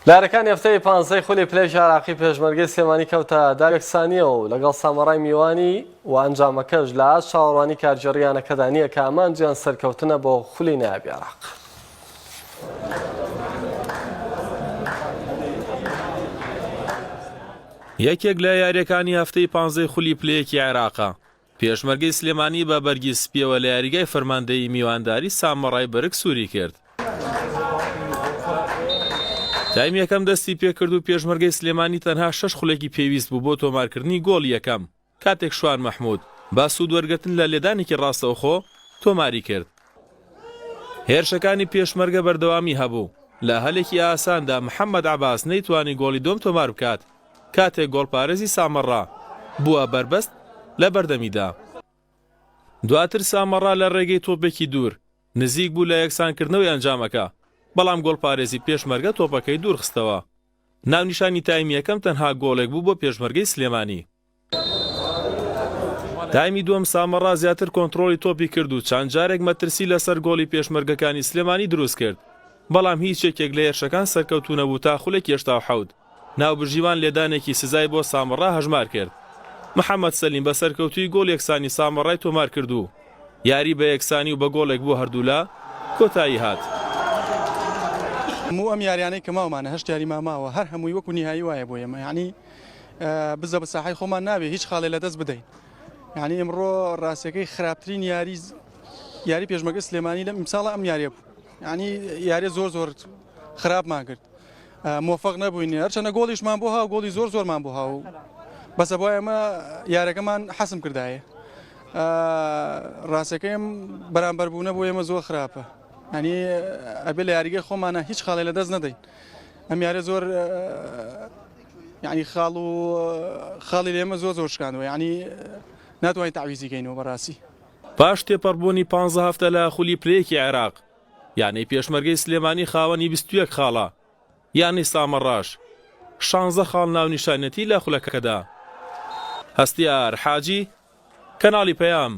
لارەکانی هەفتەی پانزەی خولی پلەی عێراقی پێشمەرگەی سلێمانی کەوتە دایەکسانیەوە و لەگەڵ سامەڕای میوانی و ئەنجامەکەش لە ئاست چاوەڕوانی کارگێڕیانەکەدا نییە کە ئامانجیان سەرکەوتنە بۆ خولی نایب عێراق. یەکێک لە یاریەکانی هەفتەی پانزەی خولی پلەیەکی عێراقە. پێشمەرگەی سلێمانی بە بەرگی سپیەوە لە یاریگای فەرماندەیی میوانداری سامەڕای بەرگ سووری کرد. تایم یەکەم دەستی پێکرد و پێشمەرگەی سلێمانی تەنها 6 خولێکی پێویست بوو بۆ تۆمارکردنی گۆڵ یەکەم کاتێک شوان مەحموود با سوود وەرگرتن لە لێدانێکی ڕاستەوخۆ تۆماری کرد. هێرشەکانی پێشمەرگە بەردەوامی هەبوو. لە هەلێکی ئاساندا محەممەد عەباس نەیتوانی گۆڵی دۆم تۆمار بکات کاتێک گۆڵپارێزی سامەڕا بووە بربەست لە بەردەمیدا. دواتر سامەڕا لە ڕێگەی تۆپێکی دوور نزیک بوو لە یەکسانکردنەوەی ئەنجامەکە، بەڵام گۆڵپارێزی پێشمەرگە تۆپەکەی دوور خستەوە. ناونیشانی تایمی یەکەم تەنها گۆڵێک بوو بۆ پێشمەرگەی سلێمانی. تایمی دووەم سامەڕا زیاتر کۆنتڕۆڵی تۆپی کرد و چەند جارێک مەترسی لەسەر گۆڵی پێشمەرگەکانی سلێمانی دروست کرد، بەڵام هیچ یەکێک لە هێرشەکان سەرکەوتوو نەبوو تا خولێکی 87 ناوبژیوان لێدانێکی سزای بۆ سامەڕا هەژمار کرد. محەممەد سەلیم بە سەرکەوتوی گۆڵ یەکسانی سامەڕای تۆمار کردو، یاری بە یەکسانی و بە گۆڵێک بۆ هەردوولا کۆتایی هات. هەموو ئەم یاریانەی کە ماوەمانە هەشت یاری ماماوە هەر هەمووی وەکو نیهایی وایە بۆ ئێمە، یعنی بزە بە ساحەی خۆمان نابێ هیچ خاڵێ لە دەست بدەین. یعنی ئەمڕۆ ڕاستیەکەی خراپترین یاری پێشمەرگەی سلێمانی لەم ئیمساڵە ئەم یاریە بوو. یعنی یاری زۆر خراپمان کرد، موفق نەبووین، هەرچەندە گۆڵیشمان بۆ هاو گۆڵی زۆرمان بۆ هاو، بەسە بۆ ئێمە یارەکەمان حەسم کردایە. ڕاستەکەیم بەرامبەربوونە بۆ ئێمە زۆر خراپە، ینی ئەبێ لە یاریگەی خۆمانە هیچ خاڵێ لە دەست نەدەین. ئەم یارە زۆر ینی خاڵی لێمە زۆر شکاندەوە، ینی ناتوانین تاویزیکەینەوە بەڕاستی. پاش تێپەڕبوونی 15 هەفتە لە خولی پلەیەکی عێراق، یعنی پێشمەرگەی سلێمانی خاوەنی 21 خاڵە، یانی سامەڕاش 16 خاڵ ناونیشانەتی لە خولەکەدا. هەستیار حاجی، کەناڵی پەیام.